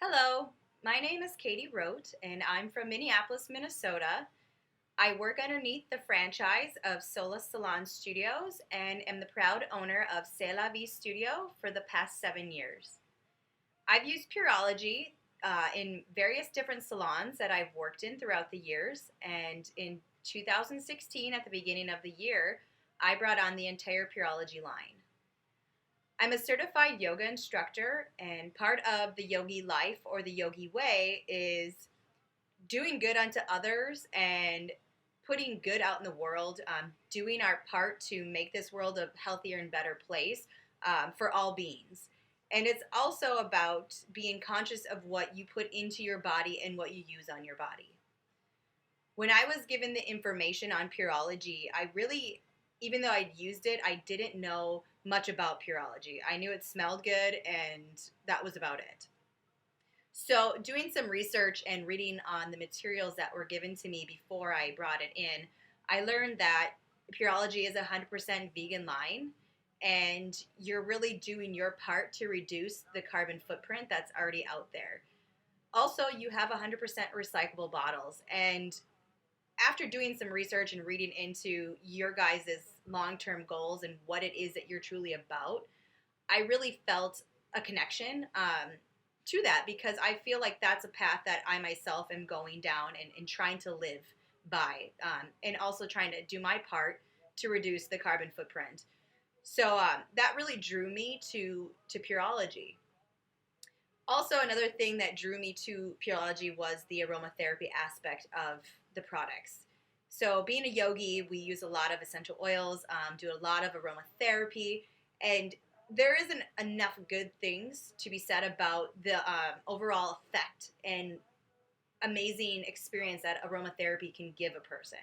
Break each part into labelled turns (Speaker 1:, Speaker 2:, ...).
Speaker 1: Hello, my name is Katie Rote, and I'm from Minneapolis, Minnesota. I work underneath the franchise of Sola Salon Studios and am the proud owner of C'est La Vie Studio for the past 7 years. I've used Pureology in various different salons that I've worked in throughout the years, and in 2016, at the beginning of the year, I brought on the entire Pureology line. I'm a certified yoga instructor, and part of the yogi life or the yogi way is doing good unto others and putting good out in the world, doing our part to make this world a healthier and better place for all beings. And it's also about being conscious of what you put into your body and what you use on your body. When I was given the information on Pureology, I really, even though I'd used it, I didn't know much about Pureology. I knew it smelled good, and that was about it. So, doing some research and reading on the materials that were given to me before I brought it in, I learned that Pureology is a 100% vegan line, and you're really doing your part to reduce the carbon footprint that's already out there. Also, you have 100% recyclable bottles, and after doing some research and reading into your guys' long-term goals and what it is that you're truly about, I really felt a connection to that, because I feel like that's a path that I myself am going down and trying to live by, and also trying to do my part to reduce the carbon footprint. So that really drew me to Pureology. Also, another thing that drew me to Pureology was the aromatherapy aspect of the products. So, being a yogi, we use a lot of essential oils, do a lot of aromatherapy, and there isn't enough good things to be said about the overall effect and amazing experience that aromatherapy can give a person.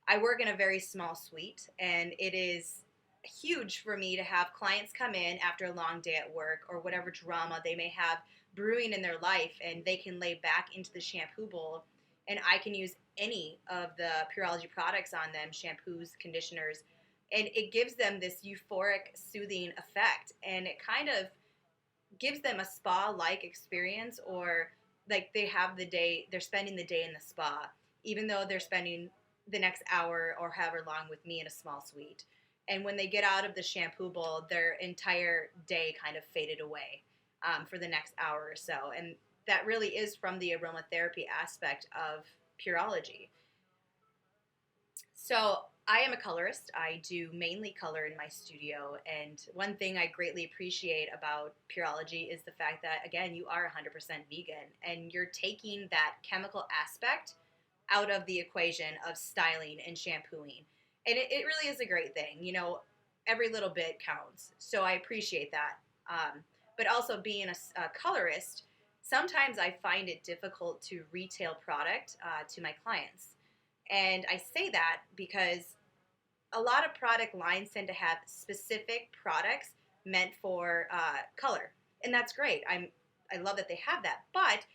Speaker 1: I work in a very small suite, and it is huge for me to have clients come in after a long day at work or whatever drama they may have brewing in their life, and they can lay back into the shampoo bowl, and I can use any of the Pureology products on them, shampoos, conditioners, and it gives them this euphoric, soothing effect, and it kind of gives them a spa-like experience, or like they're spending the day in the spa, even though they're spending the next hour or however long with me in a small suite. And when they get out of the shampoo bowl, their entire day kind of faded away for the next hour or so. And that really is from the aromatherapy aspect of Pureology. So I am a colorist. I do mainly color in my studio, and one thing I greatly appreciate about Pureology is the fact that, again, you are 100% vegan, and you're taking that chemical aspect out of the equation of styling and shampooing. And it really is a great thing. Every little bit counts. So I appreciate that. But also, being a colorist, sometimes I find it difficult to retail product to my clients. And I say that because a lot of product lines tend to have specific products meant for color, and that's great. I love that they have that. But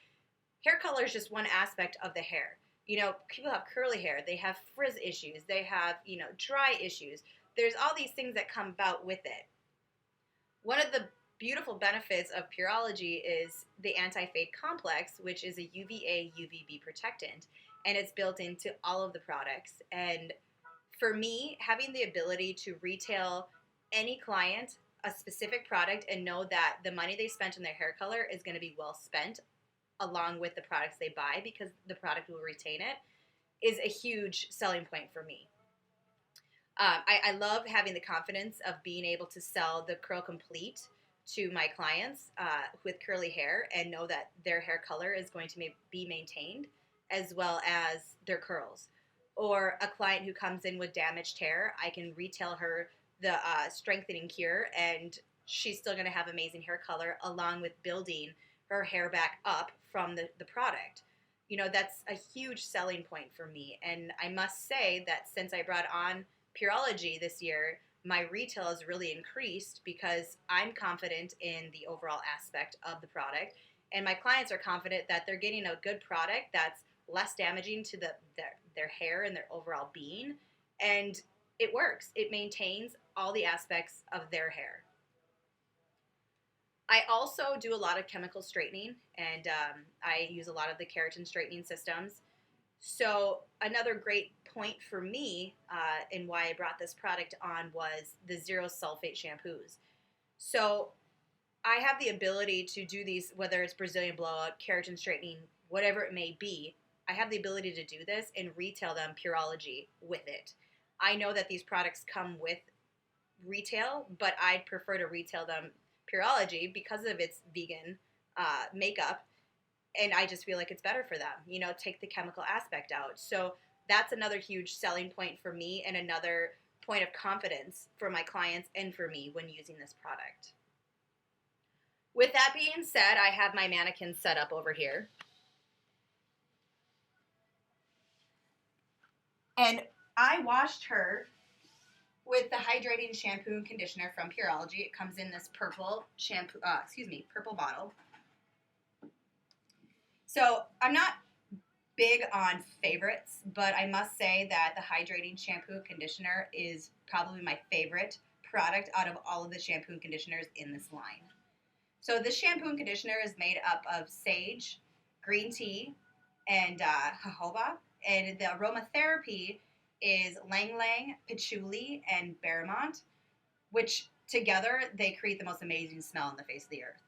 Speaker 1: hair color is just one aspect of the hair. People have curly hair, they have frizz issues, they have dry issues. There's all these things that come about with it. One of the beautiful benefits of Pureology is the anti-fade complex, which is a UVA UVB protectant, and it's built into all of the products. And for me, having the ability to retail any client a specific product and know that the money they spent on their hair color is going to be well spent along with the products they buy, because the product will retain it, is a huge selling point for me. I love having the confidence of being able to sell the Curl Complete to my clients with curly hair and know that their hair color is going to be maintained, as well as their curls. Or a client who comes in with damaged hair, I can retail her the strengthening cure, and she's still going to have amazing hair color along with building her hair back up from the product. That's a huge selling point for me. And I must say that since I brought on Pureology this year, my retail has really increased because I'm confident in the overall aspect of the product, and my clients are confident that they're getting a good product that's less damaging to their hair and their overall being, and it works. It maintains all the aspects of their hair. I also do a lot of chemical straightening, and I use a lot of the keratin straightening systems. So another great point for me and why I brought this product on was the zero sulfate shampoos. So I have the ability to do these, whether it's Brazilian blowout, keratin straightening, whatever it may be. I have the ability to do this and retail them Pureology with it. I know that these products come with retail, but I'd prefer to retail them Pureology because of its vegan makeup, and I just feel like it's better for them. Take the chemical aspect out. So that's another huge selling point for me and another point of confidence for my clients and for me when using this product. With that being said, I have my mannequin set up over here. And I washed her with the hydrating shampoo and conditioner from Pureology. It comes in this purple purple bottle. So I'm not big on favorites, but I must say that the hydrating shampoo and conditioner is probably my favorite product out of all of the shampoo and conditioners in this line. So this shampoo and conditioner is made up of sage, green tea, and jojoba, and the aromatherapy is ylang ylang, patchouli, and bergamot, which together they create the most amazing smell on the face of the earth.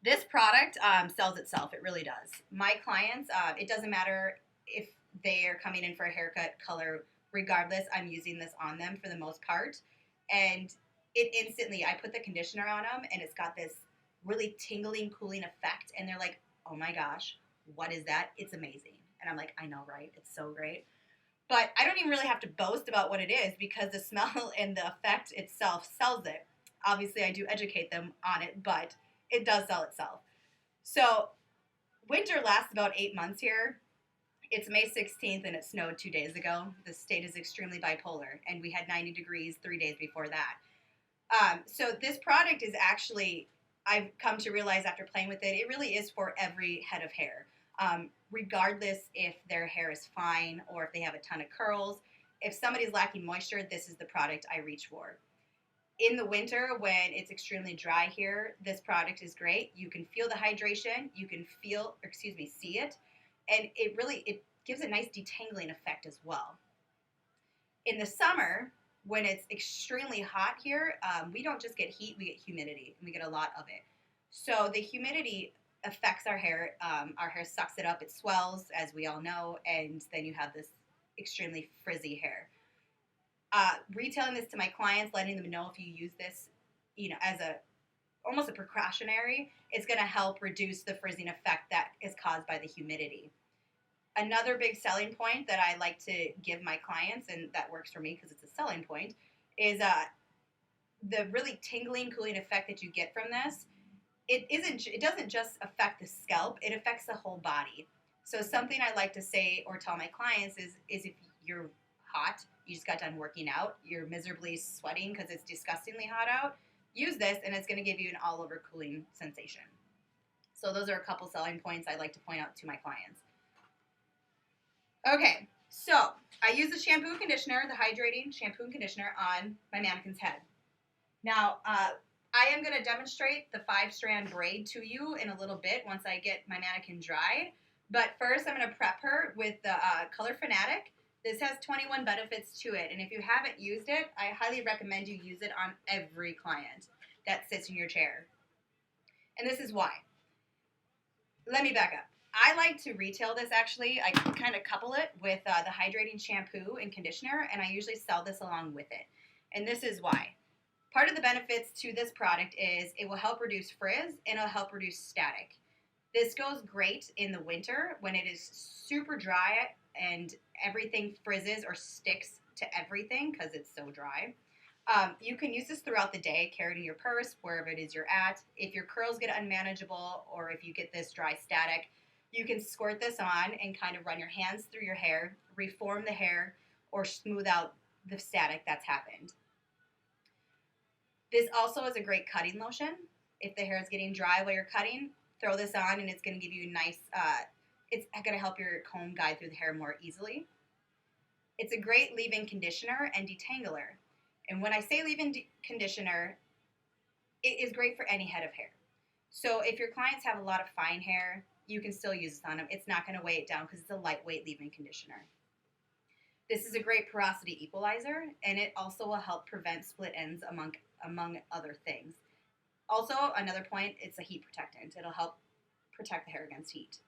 Speaker 1: This product sells itself. It really does. My clients, it doesn't matter if they are coming in for a haircut, color, regardless, I'm using this on them for the most part. And it instantly, I put the conditioner on them, and it's got this really tingling, cooling effect. And they're like, oh my gosh, what is that? It's amazing. And I'm like, I know, right? It's so great. But I don't even really have to boast about what it is because the smell and the effect itself sells it. Obviously, I do educate them on it, but it does sell itself. So winter lasts about 8 months here. It's May 16th and it snowed 2 days ago. The state is extremely bipolar, and we had 90 degrees 3 days before that. So this product is actually, I've come to realize after playing with it, it really is for every head of hair. Regardless if their hair is fine or if they have a ton of curls. If somebody's lacking moisture, this is the product I reach for. In the winter, when it's extremely dry here, this product is great. You can feel the hydration, you can see it, and it gives a nice detangling effect as well. In the summer, when it's extremely hot here, we don't just get heat, we get humidity, and we get a lot of it. So the humidity affects our hair. Our hair sucks it up, it swells, as we all know, and then you have this extremely frizzy hair. Retailing this to my clients, letting them know if you use this, as almost a precautionary, it's going to help reduce the frizzing effect that is caused by the humidity. Another big selling point that I like to give my clients, and that works for me because it's a selling point, is the really tingling, cooling effect that you get from this. It doesn't just affect the scalp, it affects the whole body. So something I like to say or tell my clients is if you're hot, you just got done working out, you're miserably sweating because it's disgustingly hot out, use this and it's going to give you an all-over cooling sensation. So those are a couple selling points I like to point out to my clients. Okay, so I use the shampoo and conditioner, the hydrating shampoo and conditioner on my mannequin's head. Now, I am going to demonstrate the 5-strand braid to you in a little bit once I get my mannequin dry. But first, I'm going to prep her with the Color Fanatic. This has 21 benefits to it, and if you haven't used it, I highly recommend you use it on every client that sits in your chair. And this is why. Let me back up. I like to retail this actually. I kind of couple it with the hydrating shampoo and conditioner, and I usually sell this along with it. And this is why. Part of the benefits to this product is it will help reduce frizz and it'll help reduce static. This goes great in the winter when it is super dry and everything frizzes or sticks to everything because it's so dry. You can use this throughout the day, carry it in your purse, wherever it is you're at. If your curls get unmanageable or if you get this dry static, you can squirt this on and kind of run your hands through your hair, reform the hair, or smooth out the static that's happened. This also is a great cutting lotion. If the hair is getting dry while you're cutting, throw this on and it's going to give you a nice, it's going to help your comb guide through the hair more easily. It's a great leave-in conditioner and detangler. And when I say leave-in conditioner, it is great for any head of hair. So if your clients have a lot of fine hair, you can still use this on them. It's not going to weigh it down because it's a lightweight leave-in conditioner. This is a great porosity equalizer, and it also will help prevent split ends among other things. Also, another point, it's a heat protectant. It'll help protect the hair against heat.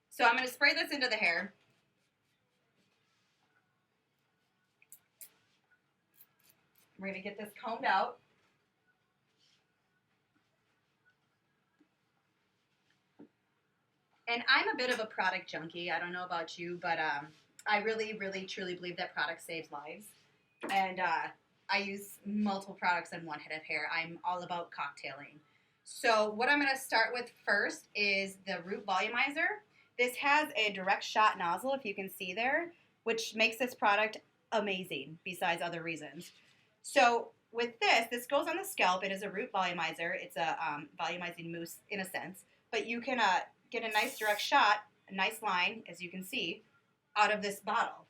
Speaker 1: So I'm going to spray this into the hair. We're going to get this combed out. And I'm a bit of a product junkie. I don't know about you, but I really, really, truly believe that product saves lives. And I use multiple products on one head of hair. I'm all about cocktailing. So what I'm going to start with first is the Root Volumizer. This has a direct shot nozzle, if you can see there, which makes this product amazing besides other reasons. So with this goes on the scalp. It is a root volumizer. It's a volumizing mousse in a sense, but you can get a nice direct shot, a nice line, as you can see, out of this bottle.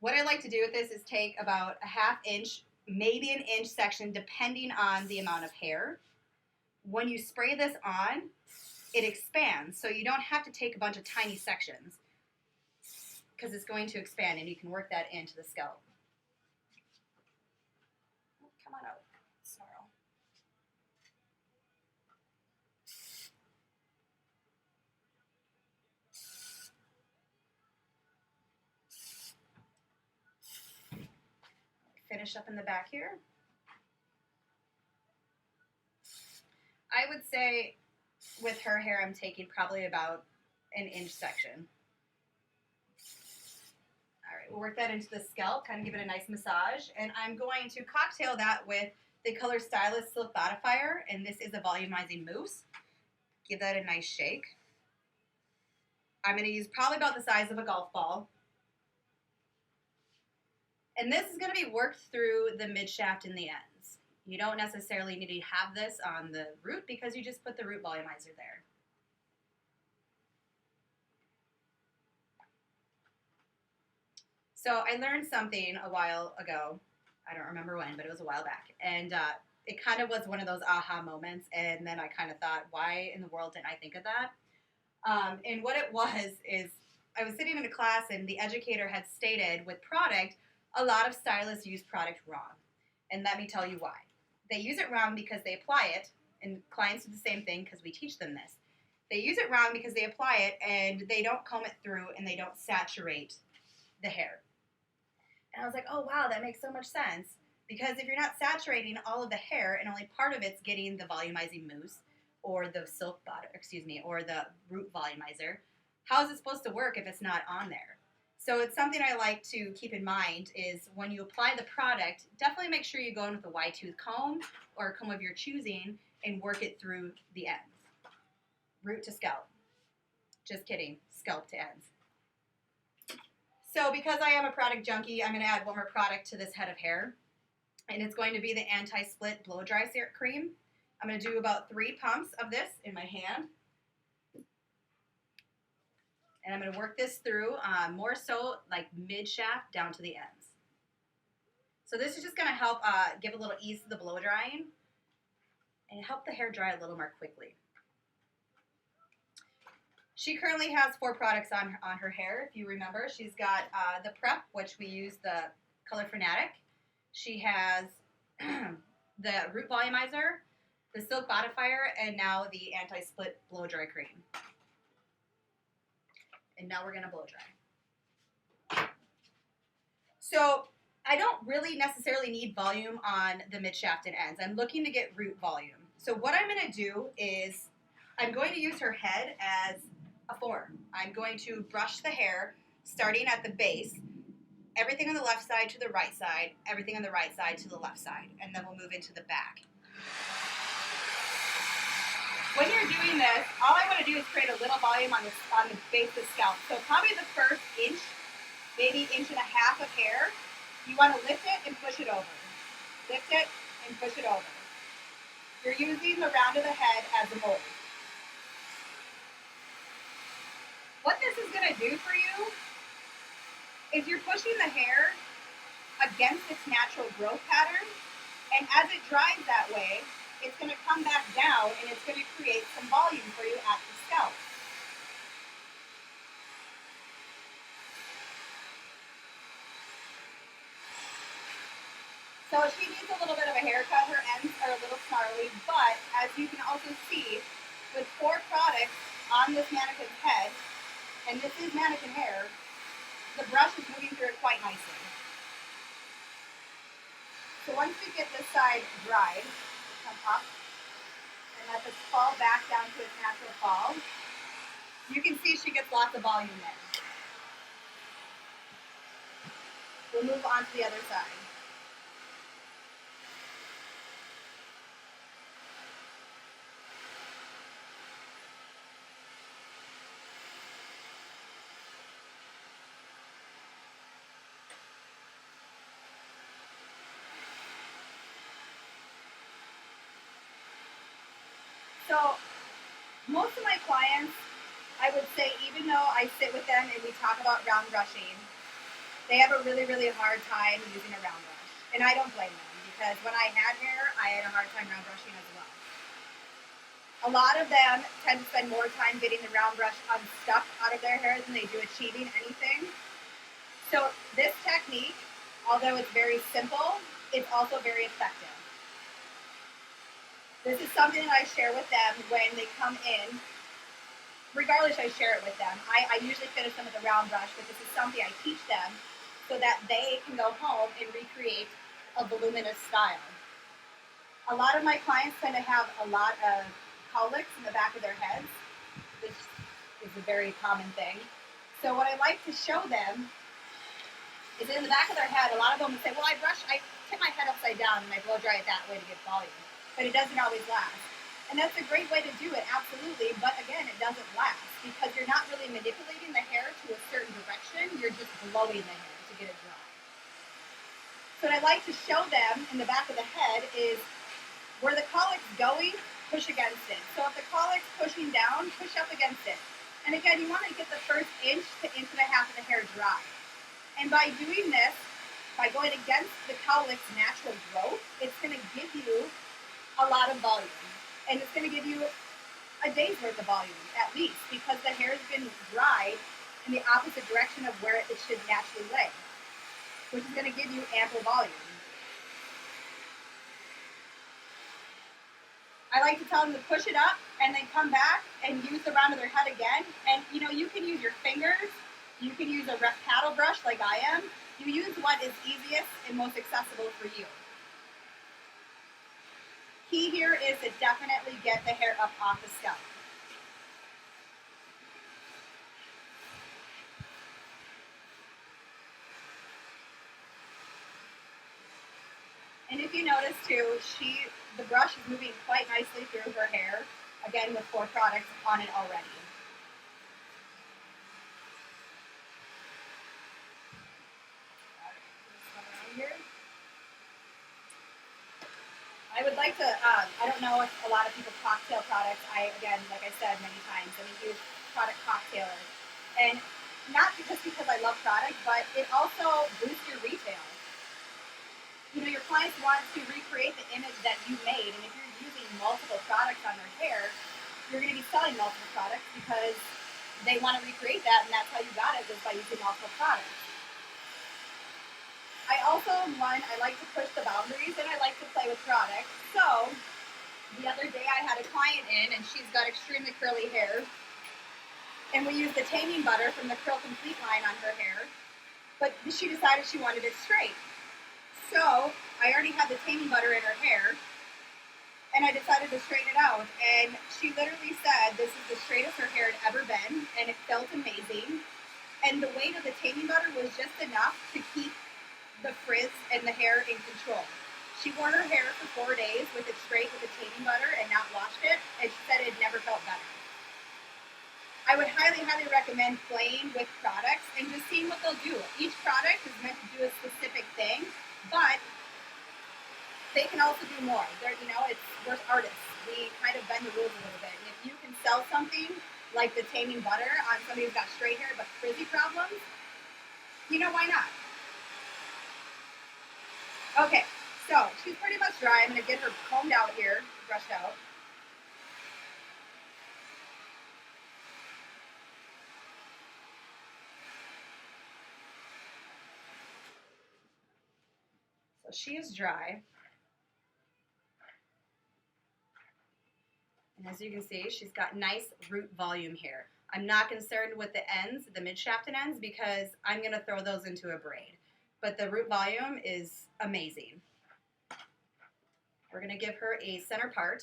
Speaker 1: What I like to do with this is take about a ½ inch, maybe an inch section, depending on the amount of hair. When you spray this on, it expands, so you don't have to take a bunch of tiny sections because it's going to expand, and you can work that into the scalp. Come on out, Snarl. Finish up in the back here. I would say with her hair, I'm taking probably about an inch section. All right, we'll work that into the scalp, kind of give it a nice massage. And I'm going to cocktail that with the Color Stylist Silk Bodifier, and this is a volumizing mousse. Give that a nice shake. I'm going to use probably about the size of a golf ball. And this is going to be worked through the mid-shaft and the ends. You don't necessarily need to have this on the root because you just put the root volumizer there. So I learned something a while ago. I don't remember when, but it was a while back. And it kind of was one of those aha moments. And then I kind of thought, why in the world didn't I think of that? And what it was is I was sitting in a class and the educator had stated with product, a lot of stylists use product wrong. And let me tell you why. They use it wrong because they apply it, and clients do the same thing because we teach them this. They use it wrong because they apply it and they don't comb it through and they don't saturate the hair. And I was like, oh wow, that makes so much sense. Because if you're not saturating all of the hair and only part of it's getting the volumizing mousse or the silk butter, or the root volumizer, how is it supposed to work if it's not on there? So it's something I like to keep in mind is when you apply the product, definitely make sure you go in with a wide tooth comb or a comb of your choosing and work it through the ends. Root to scalp. Just kidding, scalp to ends. So because I am a product junkie, I'm going to add one more product to this head of hair. And it's going to be the Anti-Split Blow Dry Cream. I'm going to do about 3 pumps of this in my hand. And I'm going to work this through more so like mid-shaft down to the ends. So this is just going to help give a little ease to the blow drying and help the hair dry a little more quickly. She currently has 4 products on her hair, if you remember. She's got the Prep, which we use the Color Fanatic. She has the Root Volumizer, the Silk Bodifier, and now the Anti-Split Blow Dry Cream. And now we're going to blow dry. So I don't really necessarily need volume on the mid-shaft and ends. I'm looking to get root volume. So what I'm going to do is I'm going to use her head as a form. I'm going to brush the hair starting at the base, everything on the left side to the right side, everything on the right side to the left side, and then we'll move into the back. When you're doing this, all I want to do is create a little volume on the base of the scalp. So probably the first inch, maybe inch and a half of hair, you want to lift it and push it over. Lift it and push it over. You're using the round of the head as a mold. What this is going to do for you is you're pushing the hair against its natural growth pattern, And as it dries that way, it's going to come back down and it's going to create some volume for you at the scalp. So she needs a little bit of a haircut. Her ends are a little snarly, but as you can also see, with 4 products on this mannequin's head, and this is mannequin hair, the brush is moving through it quite nicely. So once we get this side dried, come up and let this fall back down to its natural fall. You can see she gets lots of volume there. We'll move on to the other side. So most of my clients, I would say, even though I sit with them and we talk about round brushing, they have a really, really hard time using a round brush. And I don't blame them, because when I had hair, I had a hard time round brushing as well. A lot of them tend to spend more time getting the round brush unstuck out of their hair than they do achieving anything. So this technique, although it's very simple, it's also very effective. This is something that I share with them when they come in. Regardless, I share it with them. I usually finish them with a round brush, but this is something I teach them so that they can go home and recreate a voluminous style. A lot of my clients tend to have a lot of cowlicks in the back of their heads, which is a very common thing. So what I like to show them is in the back of their head, a lot of them will say, well, I tip my head upside down and I blow dry it that way to get volume. But it doesn't always last. And that's a great way to do it, absolutely, but again, it doesn't last because you're not really manipulating the hair to a certain direction, you're just blowing the hair to get it dry. So what I like to show them in the back of the head is where the cowlick's going, push against it. So if the cowlick's pushing down, push up against it. And again, you want to get the first inch to inch and a half of the hair dry. And by doing this, by going against the cowlick's natural growth, it's going to give you a lot of volume. And it's going to give you a day's worth of volume, at least, because the hair has been dried in the opposite direction of where it should naturally lay, which is going to give you ample volume. I like to tell them to push it up and then come back and use the round of their head again. And you can use your fingers, you can use a paddle brush like I am. You use what is easiest and most accessible for you. Key here is to definitely get the hair up off the scalp. And if you notice too, the brush is moving quite nicely through her hair, again with 4 products on it already. I would like to, I don't know if a lot of people cocktail products. Again, like I said many times, I'm a huge product cocktailer. And not because I love product, but it also boosts your retail. Your clients want to recreate the image that you made, and if you're using multiple products on their hair, you're going to be selling multiple products because they want to recreate that, and that's how you got it, was by using multiple products. I like to push the boundaries and I like to play with products. So the other day I had a client in and she's got extremely curly hair. And we used the taming butter from the Curl Complete line on her hair. But she decided she wanted it straight. So I already had the taming butter in her hair. And I decided to straighten it out. And she literally said this is the straightest her hair had ever been. And it felt amazing. And the weight of the taming butter was just enough to keep the frizz and the hair in control. She wore her hair for 4 days with it straight with the taming butter and not washed it, and she said it never felt better. I would highly, highly recommend playing with products and just seeing what they'll do. Each product is meant to do a specific thing, but they can also do more. We're artists. We kind of bend the rules a little bit. And if you can sell something like the taming butter on somebody who's got straight hair but frizzy problems, why not? Okay,
Speaker 2: So she's pretty much dry. I'm going to get her combed out here, brushed out. So she is dry. And as you can see, she's got nice root volume here. I'm not concerned with the ends, the mid-shaft and ends, because I'm going to throw those into a braid. But the root volume is amazing. We're going to give her a center part.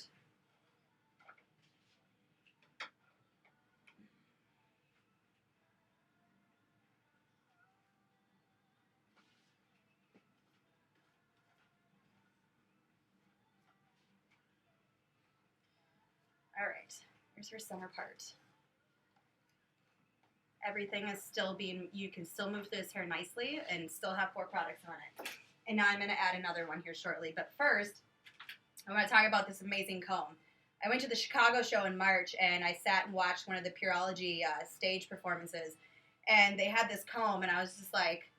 Speaker 2: All right, here's her center part. Everything is still being, you can still move through this hair nicely and still have 4 products on it. And now I'm going to add another one here shortly. But first, I want to talk about this amazing comb. I went to the Chicago show in March, and I sat and watched one of the Pureology stage performances. And they had this comb, and I was just like,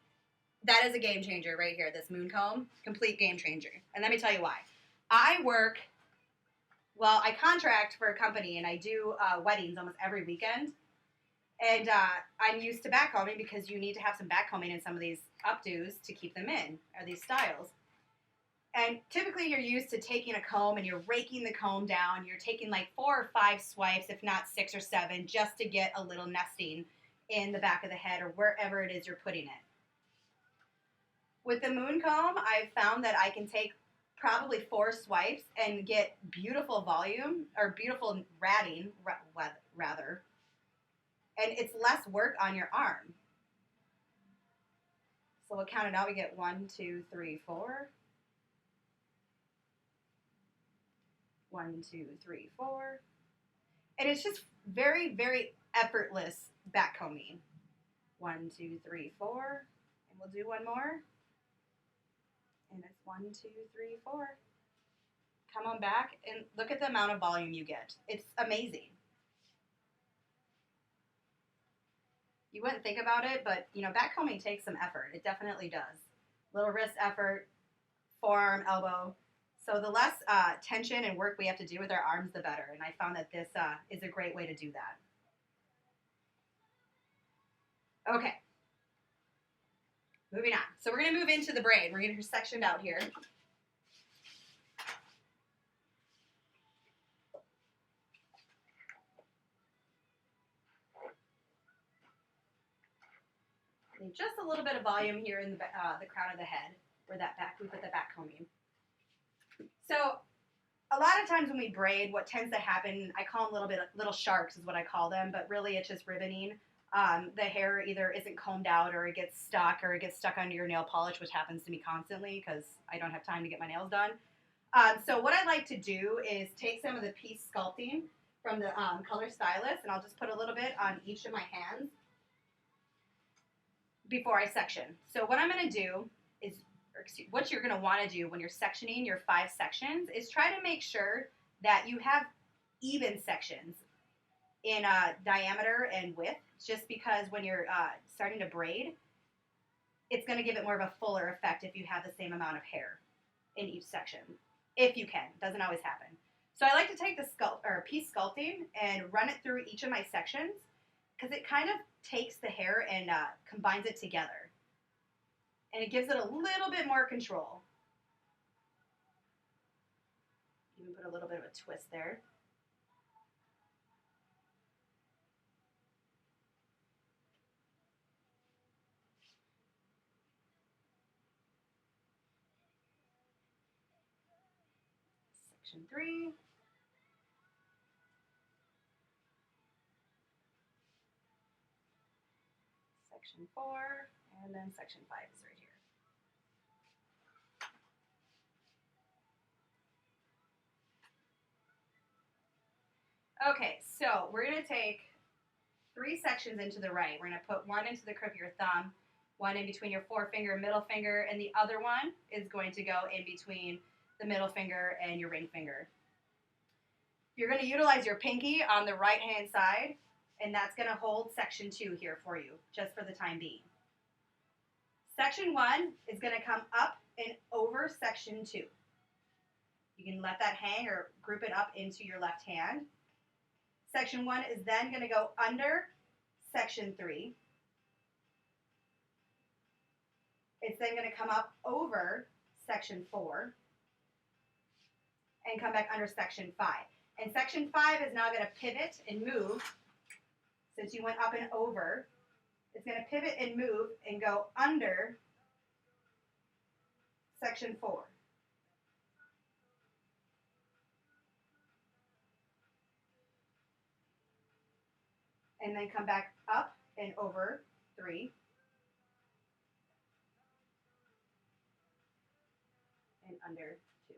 Speaker 2: that is a game changer right here, this moon comb. Complete game changer. And let me tell you why. I contract for a company, and I do weddings almost every weekend. And I'm used to backcombing because you need to have some backcombing in some of these updos to keep them in, or these styles. And typically you're used to taking a comb and you're raking the comb down. You're taking like 4 or 5 swipes, if not 6 or 7, just to get a little nesting in the back of the head or wherever it is you're putting it. With the moon comb, I've found that I can take probably 4 swipes and get beautiful volume, or beautiful ratting, rather. And it's less work on your arm. So we'll count it out. We get 1, 2, 3, 4. 1, 2, 3, 4. And it's just very, very effortless backcombing. 1, 2, 3, 4. And we'll do one more. And it's 1, 2, 3, 4. Come on back and look at the amount of volume you get. It's amazing. You wouldn't think about it, but you know, backcombing takes some effort. It definitely does. Little wrist effort, forearm, elbow. So the less tension and work we have to do with our arms, the better. And I found that this is a great way to do that. Okay. Moving on. So we're going to move into the braid. We're going to get her sectioned out here. And just a little bit of volume here in the crown of the head, where we put the back combing. So a lot of times when we braid, what tends to happen, I call them little sharks is what I call them, but really it's just ribboning. The hair either isn't combed out, or it gets stuck under your nail polish, which happens to me constantly because I don't have time to get my nails done. So what I like to do is take some of the piece sculpting from the Color Stylist, and I'll just put a little bit on each of my hands before I section. So what I'm going to do is, what you're going to want to do when you're sectioning your 5 sections is try to make sure that you have even sections in diameter and width, just because when you're starting to braid, it's going to give it more of a fuller effect if you have the same amount of hair in each section. If you can. It doesn't always happen. So I like to take the piece sculpting and run it through each of my sections, because it kind of takes the hair and combines it together. And it gives it a little bit more control. Even put a little bit of a twist there. Section 3. Section 4. And then section 5 is right here. Okay, so we're going to take 3 sections into the right. We're going to put one into the crook of your thumb, one in between your forefinger and middle finger, and the other one is going to go in between the middle finger and your ring finger. You're going to utilize your pinky on the right-hand side, and that's going to hold section 2 here for you, just for the time being. Section 1 is going to come up and over section 2. You can let that hang or group it up into your left hand. Section 1 is then going to go under section 3. It's then going to come up over section 4 and come back under section 5. And section 5 is now going to pivot and move. Since you went up and over, it's going to pivot and move and go under section 4. And then come back up and over 3. And under 2.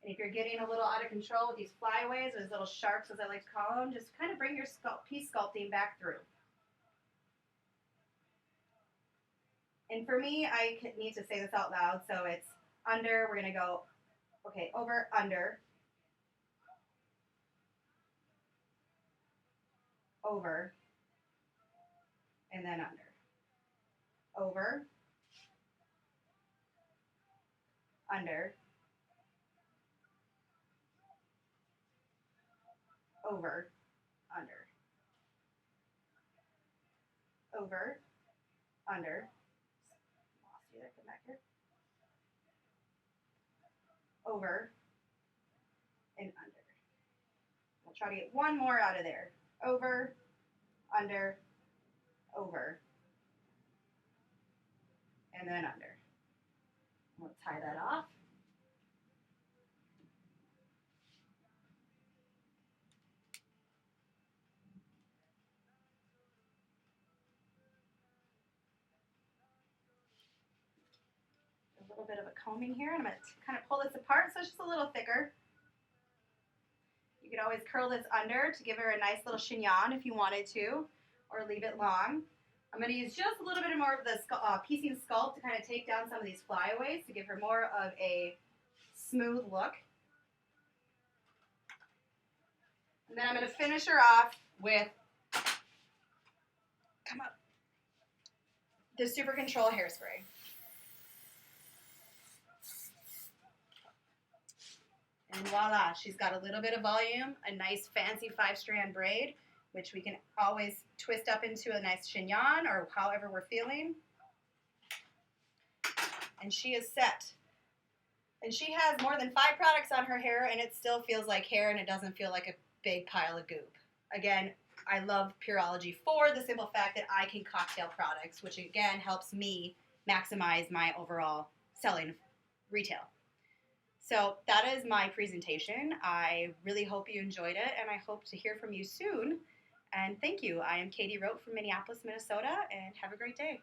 Speaker 2: And if you're getting a little out of control with these flyaways, or these little sharks as I like to call them, just kind of bring your piece sculpting back through. And for me, I need to say this out loud, so it's under, we're going to go, okay, over, under, over, and then under. Over, under, over, under, over, under, lost you there, come back here, over, and under. I'll try to get one more out of there. Over, under, over, and then under. We'll tie that off. A little bit of a combing here, and I'm going to kind of pull this apart so it's just a little thicker. You could always curl this under to give her a nice little chignon if you wanted to, or leave it long. I'm going to use just a little bit more of the piecing sculpt to kind of take down some of these flyaways to give her more of a smooth look. And then I'm going to finish her off with, come up, the Super Control hairspray. And voila, she's got a little bit of volume, a nice fancy 5-strand braid, which we can always twist up into a nice chignon or however we're feeling. And she is set. And she has more than 5 products on her hair, and it still feels like hair, and it doesn't feel like a big pile of goop. Again, I love Pureology for the simple fact that I can cocktail products, which again helps me maximize my overall selling retail. So that is my presentation. I really hope you enjoyed it, and I hope to hear from you soon. And thank you. I am Katie Rote from Minneapolis, Minnesota, and have a great day.